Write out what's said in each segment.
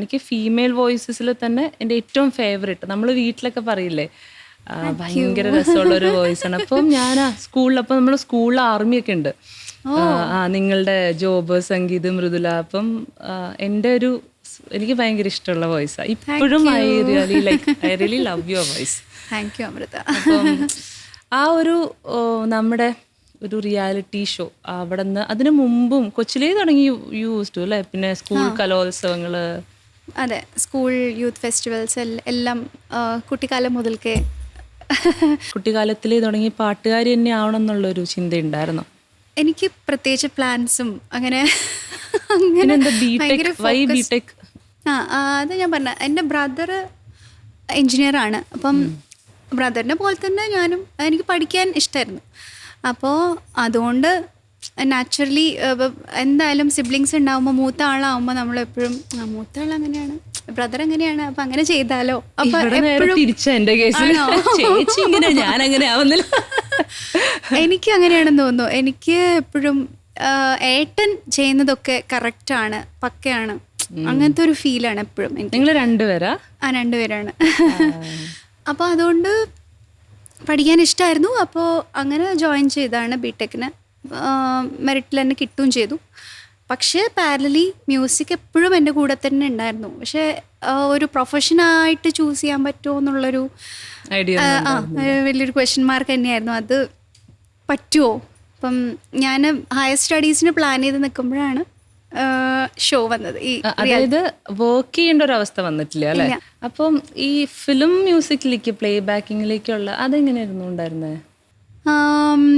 എനിക്ക് ഫീമെയിൽ വോയിസസിൽ തന്നെ എൻ്റെ ഏറ്റവും ഫേവറേറ്റ്, നമ്മൾ വീട്ടിലൊക്കെ പറയില്ലേ ഭയങ്കര രസമുള്ളൊരു വോയിസാണ്. അപ്പം ഞാൻ സ്കൂളിൽ, അപ്പം നമ്മൾ സ്കൂളിൽ ആർമിയൊക്കെ ഉണ്ട്, നിങ്ങളുടെ ജോബ് സംഗീത് മൃദുല. അപ്പം എൻ്റെ ഒരു എനിക്ക് ഭയങ്കര ഇഷ്ടമുള്ള വോയിസാണ് ഇപ്പോഴും. I really love your voice. Thank you Amritha. അപ്പം ആ ഒരു നമ്മുടെ ഒരു റിയാലിറ്റി ഷോ അവിടെ നിന്ന് അതിനു മുമ്പും കൊച്ചിലേ തുടങ്ങി യൂസ് ടു അല്ലേ? പിന്നെ സ്കൂൾ കലോത്സവങ്ങൾ. അതെ, സ്കൂൾ യൂത്ത് ഫെസ്റ്റിവൽസ് എല്ലാം കുട്ടിക്കാലം മുതൽക്കേ. കുട്ടിക്കാലത്തിലേ തുടങ്ങി പാട്ടുകാരി തന്നെ ആവണം എന്നുള്ളൊരു ചിന്തയുണ്ടായിരുന്നോ? എനിക്ക് പ്രത്യേകിച്ച് പ്ലാൻസും അങ്ങനെ അത് ഞാൻ പറഞ്ഞ, എൻ്റെ ബ്രദർ എൻജിനീയറാണ്. അപ്പം ബ്രദറിനെ പോലെ തന്നെ ഞാനും, എനിക്ക് പഠിക്കാൻ ഇഷ്ടമായിരുന്നു. അപ്പോൾ അതുകൊണ്ട് നാച്ചുറലി എന്തായാലും സിബ്ലിങ്സ് ഉണ്ടാകുമ്പോൾ മൂത്ത ആളാകുമ്പോൾ നമ്മളെപ്പോഴും മൂത്ത ആൾ അങ്ങനെയാണ്, ബ്രദർ എങ്ങനെയാണ്, അപ്പം അങ്ങനെ ചെയ്താലോ. അപ്പം എനിക്ക് അങ്ങനെയാണെന്ന് തോന്നുന്നു. എനിക്ക് എപ്പോഴും ഏട്ടൻ ചെയ്യുന്നതൊക്കെ കറക്റ്റാണ്, പക്കയാണ്, അങ്ങനത്തെ ഒരു ഫീലാണ് എപ്പോഴും. നിങ്ങൾ രണ്ടുപേരാ? രണ്ടുപേരാണ്. അപ്പോൾ അതുകൊണ്ട് പഠിക്കാൻ ഇഷ്ടമായിരുന്നു. അപ്പോൾ അങ്ങനെ ജോയിൻ ചെയ്താണ് ബിടെക്കിന്. മെറിറ്റിൽ തന്നെ കിട്ടുകയും ചെയ്തു. പക്ഷേ പാരലലി മ്യൂസിക് എപ്പോഴും എൻ്റെ കൂടെ തന്നെ ഉണ്ടായിരുന്നു. പക്ഷേ ഒരു പ്രൊഫഷനായിട്ട് ചൂസ് ചെയ്യാൻ പറ്റുമോ എന്നുള്ളൊരു വലിയൊരു ക്വസ്റ്റ്യൻ മാർക്ക് തന്നെയായിരുന്നു. അത് പറ്റുമോ? അപ്പം ഞാൻ ഹയർ സ്റ്റഡീസിന് പ്ലാൻ ചെയ്ത് നിൽക്കുമ്പോഴാണ് ഷോ വന്നത്. അതായത് വർക്ക് ചെയ്യേണ്ട ഒരു അവസ്ഥ വന്നിട്ടില്ല അല്ലേ? അപ്പം ഈ ഫിലിം മ്യൂസിക്കിലേക്ക്, പ്ലേ ബാക്കിങ്ങിലേക്കുള്ള അതെങ്ങനെയായിരുന്നു ഉണ്ടായിരുന്നത്?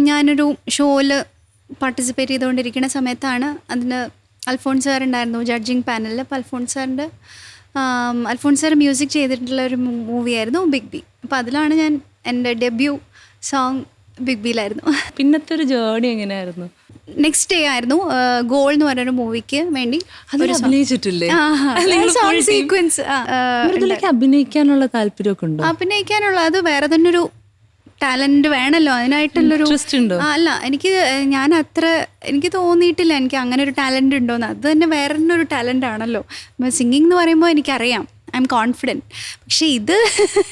ഞാനൊരു ഷോയിൽ പാർട്ടിസിപ്പേറ്റ് ചെയ്തുകൊണ്ടിരിക്കുന്ന സമയത്താണ് അതിന് അൽഫോൺസ് സാർ ഉണ്ടായിരുന്നു ജഡ്ജിങ് പാനലിൽ. അപ്പോൾ അൽഫോൺസ് സാർ മ്യൂസിക് ചെയ്തിട്ടുള്ള ഒരു മൂവിയായിരുന്നു ബിഗ് ബി. അപ്പോൾ അതിലാണ് ഞാൻ എൻ്റെ ഡെബ്യൂ സോങ് ബിഗ് ബിയിലായിരുന്നു. പിന്നത്തെ ഒരു ജേർണി എങ്ങനെയായിരുന്നു? നെക്സ്റ്റ് ഡേ ആയിരുന്നു ഗോൾ എന്ന് പറഞ്ഞൊരു മൂവിക്ക് വേണ്ടി അഭിനയിച്ചിട്ടില്ലേ? സീക്വൻസ് അഭിനയിക്കാനുള്ള താല്പര്യമൊക്കെ ഉണ്ടോ? അഭിനയിക്കാനുള്ള അത് വേറെ തന്നെ ഒരു ടാലന്റ് വേണമല്ലോ, അതിനായിട്ടുള്ളൊരു. അല്ല, എനിക്ക് തോന്നിയിട്ടില്ല എനിക്ക് അങ്ങനെ ഒരു ടാലന്റ് ഉണ്ടോയെന്ന്. അത് തന്നെ വേറെ തന്നെ ഒരു ടാലന്റ് ആണല്ലോ. സിംഗിങ് എന്ന് പറയുമ്പോൾ എനിക്കറിയാം, ഐ എം കോൺഫിഡൻറ്റ്. പക്ഷെ ഇത്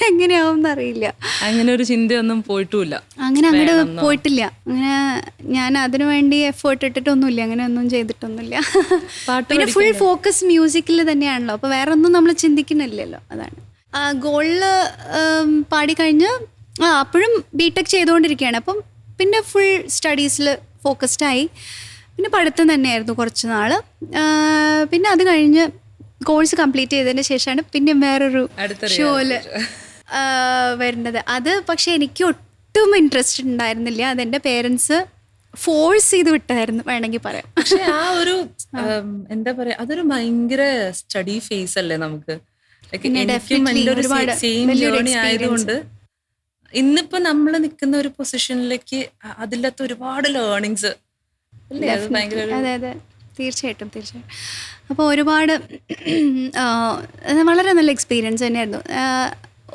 എങ്ങനെയാവും എന്നറിയില്ല. അങ്ങനെ ഒരു ചിന്തയൊന്നും പോയിട്ടുമില്ല? അങ്ങനെ അങ്ങോട്ട് പോയിട്ടില്ല. അങ്ങനെ ഞാൻ അതിനു വേണ്ടി എഫേർട്ട് ഇട്ടിട്ടൊന്നുമില്ല, അങ്ങനെ ഒന്നും ചെയ്തിട്ടൊന്നുമില്ല. പിന്നെ ഫുൾ ഫോക്കസ് മ്യൂസിക്കിൽ തന്നെയാണല്ലോ, അപ്പോൾ വേറെ ഒന്നും നമ്മൾ ചിന്തിക്കുന്നില്ലല്ലോ. അതാണ്. ഗോളിൽ പാടിക്കഴിഞ്ഞ് അപ്പോഴും ബിടെക് ചെയ്തുകൊണ്ടിരിക്കുകയാണ്. അപ്പം പിന്നെ ഫുൾ സ്റ്റഡീസിൽ ഫോക്കസ്ഡായി. പിന്നെ പഠിത്തം തന്നെയായിരുന്നു കുറച്ച് നാൾ. പിന്നെ അത് കഴിഞ്ഞ് കോഴ്സ് കംപ്ലീറ്റ് ചെയ്തതിന് ശേഷമാണ് പിന്നെ വേറൊരു ഷോയിൽ വരുന്നത്. അത് പക്ഷേ എനിക്ക് ഒട്ടും ഇൻട്രസ്റ്റ് ഉണ്ടായിരുന്നില്ല. അതെൻ്റെ പേരൻസ് ഫോഴ്സ് ചെയ്ത് വിട്ടായിരുന്നു വേണമെങ്കിൽ പറയാം. പക്ഷെ ആ ഒരു എന്താ പറയാ, അതൊരു ഭയങ്കര സ്റ്റഡി ഫേസ് അല്ലേ നമുക്ക്. ആയതുകൊണ്ട് ഇന്നിപ്പോ നമ്മൾ നിൽക്കുന്ന ഒരു പൊസിഷനിലേക്ക് അതിലത്തെ ഒരുപാട് ലേണിങ്സ്. അതെ അതെ, തീർച്ചയായിട്ടും. അപ്പോൾ ഒരുപാട് വളരെ നല്ല എക്സ്പീരിയൻസ് തന്നെയായിരുന്നു.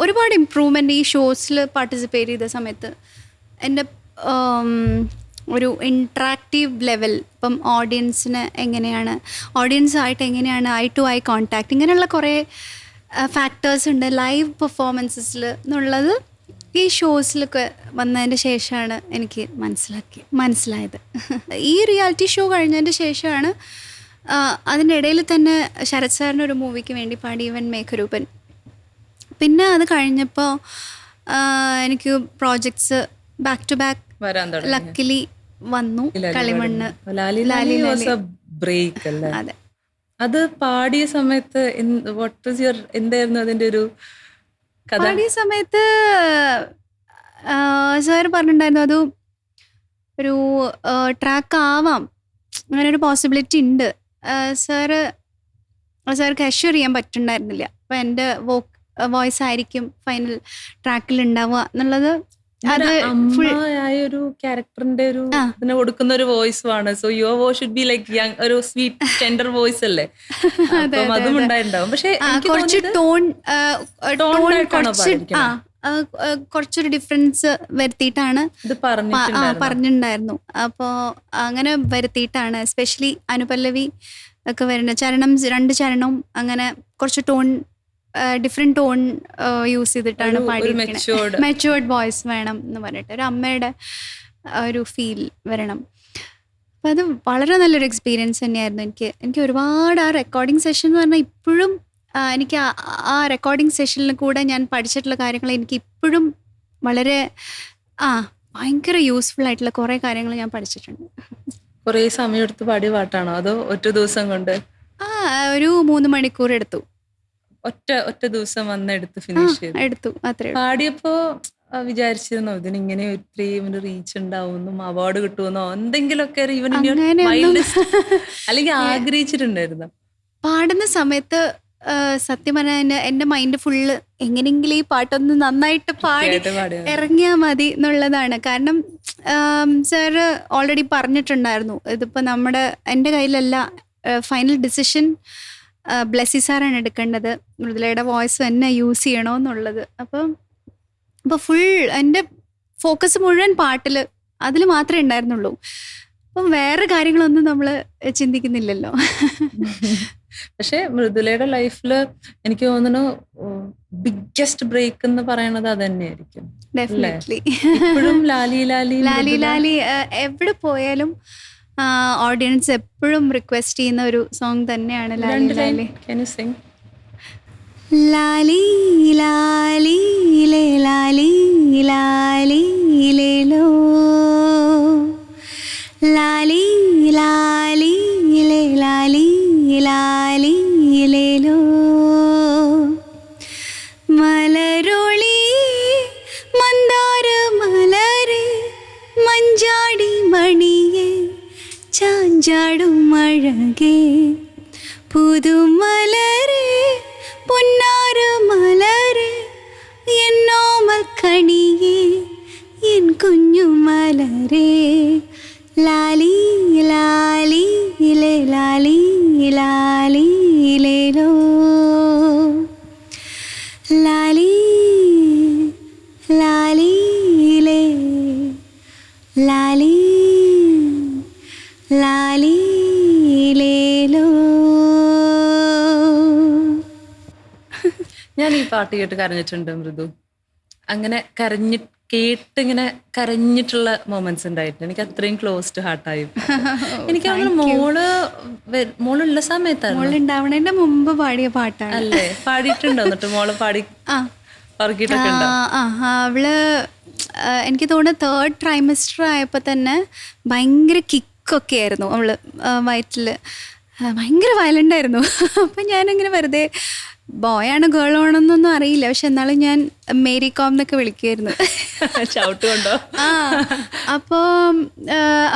ഒരുപാട് ഇമ്പ്രൂവ്മെൻ്റ് ഈ ഷോസിൽ പാർട്ടിസിപ്പേറ്റ് ചെയ്ത സമയത്ത് എൻ്റെ ഒരു ഇൻട്രാക്റ്റീവ് ലെവൽ, ഇപ്പം ഓഡിയൻസായിട്ട് എങ്ങനെയാണ് ഐ ടു ഐ കോണ്ടാക്ട്, ഇങ്ങനെയുള്ള കുറേ ഫാക്ടേഴ്സ് ഉണ്ട് ലൈവ് പെർഫോമൻസസിൽ എന്നുള്ളത് ഈ ഷോസിലൊക്കെ വന്നതിൻ്റെ ശേഷമാണ് എനിക്ക് മനസ്സിലായത്. ഈ റിയാലിറ്റി ഷോ കഴിഞ്ഞതിൻ്റെ ശേഷമാണ് അതിൻ്റെ ഇടയിൽ തന്നെ ശരത് സാറിൻ്റെ ഒരു മൂവിക്ക് വേണ്ടി പാടി ഇവൻ മേഘരൂപൻ. പിന്നെ അത് കഴിഞ്ഞപ്പോൾ എനിക്ക് projects back to back luckily വന്നു. കളിമണ്ണ്, അതെ. അത് പാടിയ സമയത്ത് എന്തായിരുന്നു അതിൻ്റെ ഒരു കഥ? പാടിയ സമയത്ത് സാർ പറഞ്ഞിട്ടുണ്ടായിരുന്നു അത് ഒരു ട്രാക്ക് ആവാം, അങ്ങനെ ഒരു പോസിബിലിറ്റി ഉണ്ട്. സാർക്ക് അഷ്യൂർ ചെയ്യാൻ പറ്റുന്നുണ്ടായിരുന്നില്ല. അപ്പോൾ എൻ്റെ വോയിസ് ആയിരിക്കും ഫൈനൽ ട്രാക്കിൽ ഉണ്ടാവുക എന്നുള്ളത്. അത് ഒരു ക്യാരക്ടറിന്റെ ഒരു ഇതിനെ കൊടുക്കുന്ന ഒരു വോയിസ് ആണ്. So your voice should be like young, ഒരു സ്വീറ്റ് ടെൻഡർ വോയിസ് അല്ലേ? അതും ഉണ്ടായിട്ടുണ്ടാവും. പക്ഷെ കുറച്ച് കുറച്ചൊരു ഡിഫറൻസ് വരുത്തിയിട്ടാണ് പറഞ്ഞിട്ടുണ്ടായിരുന്നു. അപ്പോൾ അങ്ങനെ വരുത്തിയിട്ടാണ് എസ്പെഷ്യലി അനുപല്ലവി ഒക്കെ വരുന്ന ചരണം, 2 ചരണവും അങ്ങനെ കുറച്ച് ടോൺ, ഡിഫറെൻറ്റ് ടോൺ യൂസ് ചെയ്തിട്ടാണ് പാടിയിരിക്കുന്നത്. മെച്ചുവേർഡ് വോയിസ് വേണം എന്ന് പറഞ്ഞിട്ട്, ഒരു അമ്മയുടെ ഒരു ഫീൽ വരണം. അപ്പം അത് വളരെ നല്ലൊരു എക്സ്പീരിയൻസ് തന്നെയായിരുന്നു. എനിക്ക് ഒരുപാട് ആ റെക്കോർഡിങ് സെഷൻ എന്ന് പറഞ്ഞാൽ ഇപ്പോഴും എനിക്ക് ആ റെക്കോർഡിങ് സെഷനിൽ കൂടെ ഞാൻ പഠിച്ചിട്ടുള്ള കാര്യങ്ങൾ എനിക്ക് ഇപ്പോഴും വളരെ ഭയങ്കര യൂസ്ഫുൾ ആയിട്ടുള്ള കുറേ കാര്യങ്ങൾ ഞാൻ പഠിച്ചിട്ടുണ്ട്. കുറേ സമയം എടുത്ത് പാടിയ പാട്ടാണോ അതോ ഒറ്റ ദിവസം കൊണ്ട്? ഒരു 3 മണിക്കൂർ എടുത്തു. ഒറ്റ ദിവസം വന്നെടുത്ത് ഫിനിഷ് എടുത്തു അത്രേ. പാടിയപ്പോ വിചാരിച്ചിരുന്നോ ഇതിനിങ്ങനെ ഇത്രയും ഒരു റീച്ച് ഉണ്ടാവുമെന്നും അവാർഡ് കിട്ടുമെന്നോ എന്തെങ്കിലുമൊക്കെ അല്ലെങ്കിൽ ആഗ്രഹിച്ചിട്ടുണ്ടായിരുന്നു? പാടുന്ന സമയത്ത് സത്യം പറഞ്ഞാൽ എൻ്റെ മൈൻഡ് ഫുള്ള് എങ്ങനെയെങ്കിലും ഈ പാട്ടൊന്ന് നന്നായിട്ട് പാടി ഇറങ്ങിയാൽ മതി എന്നുള്ളതാണ്. കാരണം സാറ് ഓൾറെഡി പറഞ്ഞിട്ടുണ്ടായിരുന്നു, ഇതിപ്പോൾ എൻ്റെ കയ്യിലല്ല, ഫൈനൽ ഡിസിഷൻ ബ്ലെസ്സി സാറാണ് എടുക്കേണ്ടത്, മൃദുലയുടെ വോയിസ് തന്നെ യൂസ് ചെയ്യണമെന്നുള്ളത്. അപ്പോൾ ഫുൾ എൻ്റെ ഫോക്കസ് മുഴുവൻ പാട്ടിൽ, അതിൽ മാത്രമേ ഉണ്ടായിരുന്നുള്ളൂ. അപ്പം വേറെ കാര്യങ്ങളൊന്നും നമ്മൾ ചിന്തിക്കുന്നില്ലല്ലോ. പക്ഷെ മൃദുലയുടെ ലൈഫില് എനിക്ക് തോന്നുന്നു ബിഗ്ഗസ്റ്റ് ബ്രേക്ക് എന്ന് പറയണത് അത് തന്നെയായിരിക്കും. ഇപ്പോഴും ലാലി ലാലി ലാലി ലാലി എവിടെ പോയാലും ഓഡിയൻസ് എപ്പോഴും റിക്വസ്റ്റ് ചെയ്യുന്ന ഒരു സോങ് തന്നെയാണ് ലാലി ലാലി. ലാലി ലാലി ലേ ലാലി ലാലി ലേലോ, ലാലി ലാലി ലേ ലാലി ലാലി ലേലോ, മലരൊളി മന്ദാര മലരെ മഞ്ചാടി മണിയെ ചാഞ്ചാടും അഴകേ, പുതുമലരെ പൊന്നാര മലരെ എന്നോമൽ കണിയേ എൻ കുഞ്ഞു മലരെ, ലാലി ലാലി ലേ ലാലി ലാലി ലേലോ, ലാലി ലാലി ലേ ലാലി ലാലി ലേലോ. ഞാൻ ഈ പാട്ട് കേട്ട് കരഞ്ഞിട്ടുണ്ട് മൃദു. അങ്ങനെ കേട്ടിങ്ങനെ കരഞ്ഞിട്ടുള്ള മൊമെന്റ്സ് ഉണ്ടായിട്ടുണ്ട്. എനിക്ക് അത്രയും ക്ലോസ് ടു ഹാർട്ടായി. എനിക്ക് അങ്ങനെ മോളുള്ള സമയത്താണ്, മോളുണ്ടാവണതിന്റെ മുമ്പ് പാടിയ പാട്ടാണ് അല്ലേ? പാടിയിട്ടുണ്ടോ? എന്നിട്ട് മോള് പാടി ഉറക്കിയിട്ടൊക്കെ ഉണ്ടോ? അവള് എനിക്ക് തോന്നുന്നു 3rd ട്രൈമസ്റ്റർ ആയപ്പോൾ തന്നെ ഭയങ്കര കിക്കൊക്കെ ആയിരുന്നു അവള് വയറ്റിൽ, ഭയങ്കര വയലൻ്റ് ആയിരുന്നു. അപ്പം ഞാനിങ്ങനെ വെറുതെ ബോയാണ് ഗേളാണെന്നൊന്നും അറിയില്ല, പക്ഷെ എന്നാലും ഞാൻ മേരി കോം എന്നൊക്കെ വിളിക്കുമായിരുന്നു. ചവിട്ടുകൊണ്ടോ?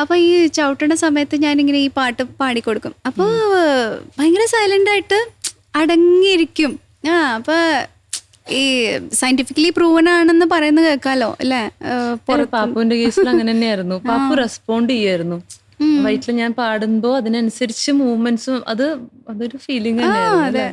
അപ്പോൾ ഈ ചവിട്ടുന്ന സമയത്ത് ഞാനിങ്ങനെ ഈ പാട്ട് പാടിക്കൊടുക്കും. അപ്പോൾ ഭയങ്കര സൈലൻ്റായിട്ട് അടങ്ങിയിരിക്കും. അപ്പോൾ ഈ സയന്റിഫിക്കലി പ്രൂവൻ ആണെന്ന് പറയുന്നത് കേൾക്കാലോ അല്ലേ? പാപ്പുവിന്റെ കേസിൽ അങ്ങനെ തന്നെയായിരുന്നു. പാപ്പു റെസ്പോണ്ട് ചെയ്യായിരുന്നു വയറ്റിൽ ഞാൻ പാടുമ്പോ അതിനനുസരിച്ച് മൂവ്മെന്റ്സും, അതൊരു ഫീലിംഗ് തന്നെയായിരുന്നു.